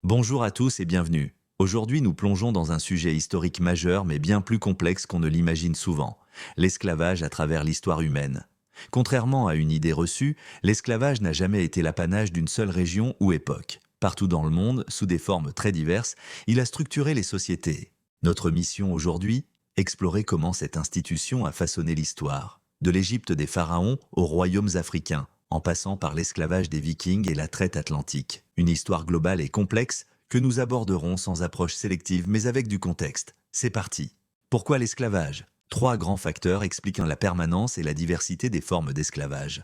Bonjour à tous et bienvenue. Aujourd'hui, nous plongeons dans un sujet historique majeur mais bien plus complexe qu'on ne l'imagine souvent, l'esclavage à travers l'histoire humaine. Contrairement à une idée reçue, l'esclavage n'a jamais été l'apanage d'une seule région ou époque. Partout dans le monde, sous des formes très diverses, il a structuré les sociétés. Notre mission aujourd'hui, explorer comment cette institution a façonné l'histoire, de l'Égypte des pharaons aux royaumes africains, en passant par l'esclavage des Vikings et la traite atlantique. Une histoire globale et complexe que nous aborderons sans approche sélective mais avec du contexte. C'est parti. Pourquoi l'esclavage? Trois grands facteurs expliquant la permanence et la diversité des formes d'esclavage.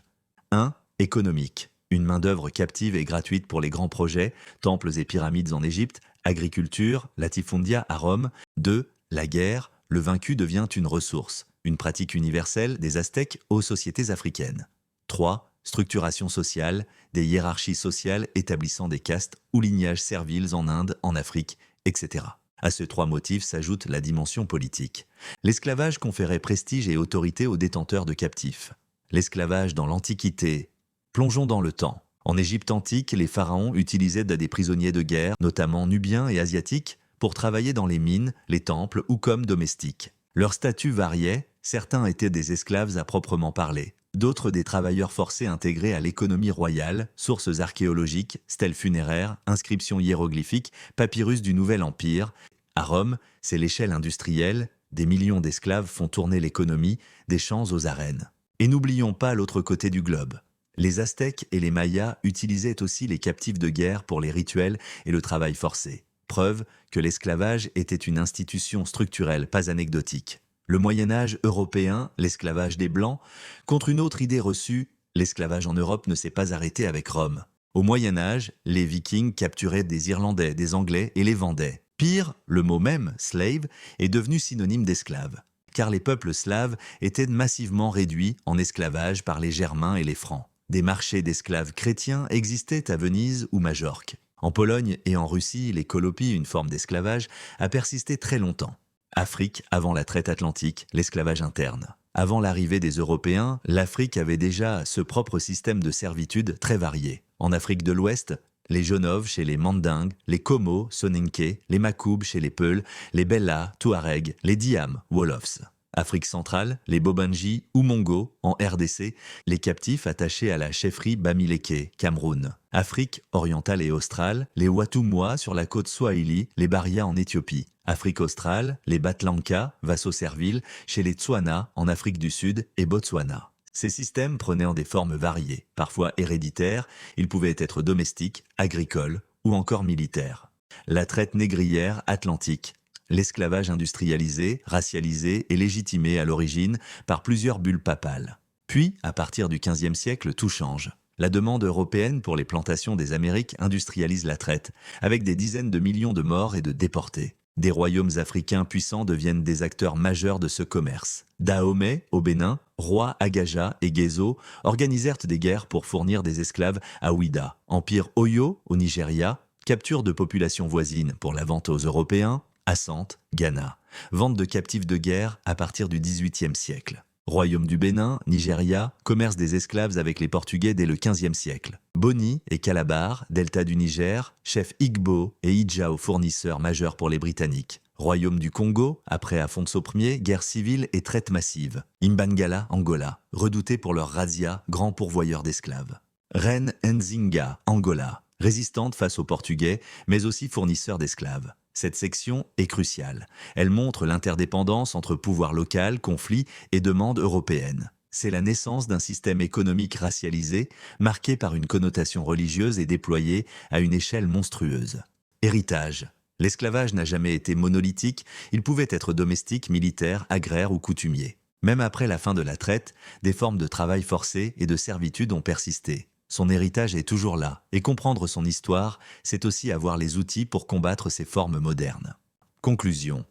1. Économique. Une main-d'œuvre captive et gratuite pour les grands projets, temples et pyramides en Égypte, agriculture, latifundia à Rome. 2. La guerre. Le vaincu devient une ressource, une pratique universelle des Aztèques aux sociétés africaines. 3. Structuration sociale, des hiérarchies sociales établissant des castes ou lignages serviles en Inde, en Afrique, etc. À ces trois motifs s'ajoute la dimension politique. L'esclavage conférait prestige et autorité aux détenteurs de captifs. L'esclavage dans l'Antiquité. Plongeons dans le temps. En Égypte antique, les pharaons utilisaient des prisonniers de guerre, notamment nubiens et asiatiques, pour travailler dans les mines, les temples ou comme domestiques. Leur statut variait, certains étaient des esclaves à proprement parler. D'autres des travailleurs forcés intégrés à l'économie royale, sources archéologiques, stèles funéraires, inscriptions hiéroglyphiques, papyrus du Nouvel Empire. À Rome, c'est l'échelle industrielle, des millions d'esclaves font tourner l'économie, des champs aux arènes. Et n'oublions pas l'autre côté du globe. Les Aztèques et les Mayas utilisaient aussi les captifs de guerre pour les rituels et le travail forcé. Preuve que l'esclavage était une institution structurelle, pas anecdotique. Le Moyen-Âge européen, l'esclavage des Blancs, contre une autre idée reçue, l'esclavage en Europe ne s'est pas arrêté avec Rome. Au Moyen-Âge, les Vikings capturaient des Irlandais, des Anglais et les vendaient. Pire, le mot même, slave, est devenu synonyme d'esclave, car les peuples slaves étaient massivement réduits en esclavage par les Germains et les Francs. Des marchés d'esclaves chrétiens existaient à Venise ou Majorque. En Pologne et en Russie, les colonies, une forme d'esclavage, a persisté très longtemps. Afrique, avant la traite atlantique, l'esclavage interne. Avant l'arrivée des Européens, l'Afrique avait déjà ce propre système de servitude très varié. En Afrique de l'Ouest, les Jonoves chez les Mandingues, les Komos, Soninké, les Makoubes chez les Peuls, les Bellas, Touaregs, les Diam, Wolofs. Afrique centrale, les Bobanji ou Mongo, en RDC, les captifs attachés à la chefferie Bamileke, Cameroun. Afrique orientale et australe, les Watumois sur la côte Swahili, les Baria en Éthiopie. Afrique australe, les Batlanka, vassaux serviles, chez les Tswana en Afrique du Sud et Botswana. Ces systèmes prenaient en des formes variées, parfois héréditaires, ils pouvaient être domestiques, agricoles ou encore militaires. La traite négrière atlantique. L'esclavage industrialisé, racialisé et légitimé à l'origine par plusieurs bulles papales. Puis, à partir du XVe siècle, tout change. La demande européenne pour les plantations des Amériques industrialise la traite, avec des dizaines de millions de morts et de déportés. Des royaumes africains puissants deviennent des acteurs majeurs de ce commerce. Dahomey, au Bénin, rois Agaja et Gezo organisèrent des guerres pour fournir des esclaves à Ouida. Empire Oyo, au Nigeria, capture de populations voisines pour la vente aux Européens. Assante, Ghana. Vente de captifs de guerre à partir du XVIIIe siècle. Royaume du Bénin, Nigeria, commerce des esclaves avec les Portugais dès le XVe siècle. Boni et Calabar, delta du Niger, chef Igbo et Idjao fournisseurs majeurs pour les Britanniques. Royaume du Congo, après Afonso Ier, guerre civile et traite massive. Imbangala, Angola, redouté pour leur razzia, grand pourvoyeur d'esclaves. Reine Nzinga, Angola, résistante face aux Portugais, mais aussi fournisseur d'esclaves. Cette section est cruciale. Elle montre l'interdépendance entre pouvoir local, conflits et demandes européennes. C'est la naissance d'un système économique racialisé, marqué par une connotation religieuse et déployé à une échelle monstrueuse. Héritage. L'esclavage n'a jamais été monolithique, il pouvait être domestique, militaire, agraire ou coutumier. Même après la fin de la traite, des formes de travail forcé et de servitude ont persisté. Son héritage est toujours là, et comprendre son histoire, c'est aussi avoir les outils pour combattre ces formes modernes. Conclusion.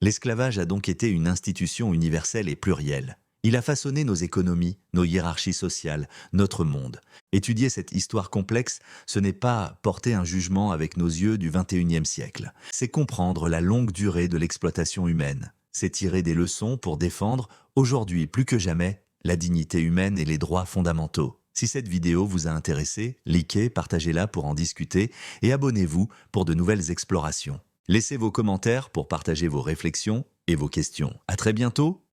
L'esclavage a donc été une institution universelle et plurielle. Il a façonné nos économies, nos hiérarchies sociales, notre monde. Étudier cette histoire complexe, ce n'est pas porter un jugement avec nos yeux du XXIe siècle. C'est comprendre la longue durée de l'exploitation humaine. C'est tirer des leçons pour défendre, aujourd'hui plus que jamais, la dignité humaine et les droits fondamentaux. Si cette vidéo vous a intéressé, likez, partagez-la pour en discuter et abonnez-vous pour de nouvelles explorations. Laissez vos commentaires pour partager vos réflexions et vos questions. À très bientôt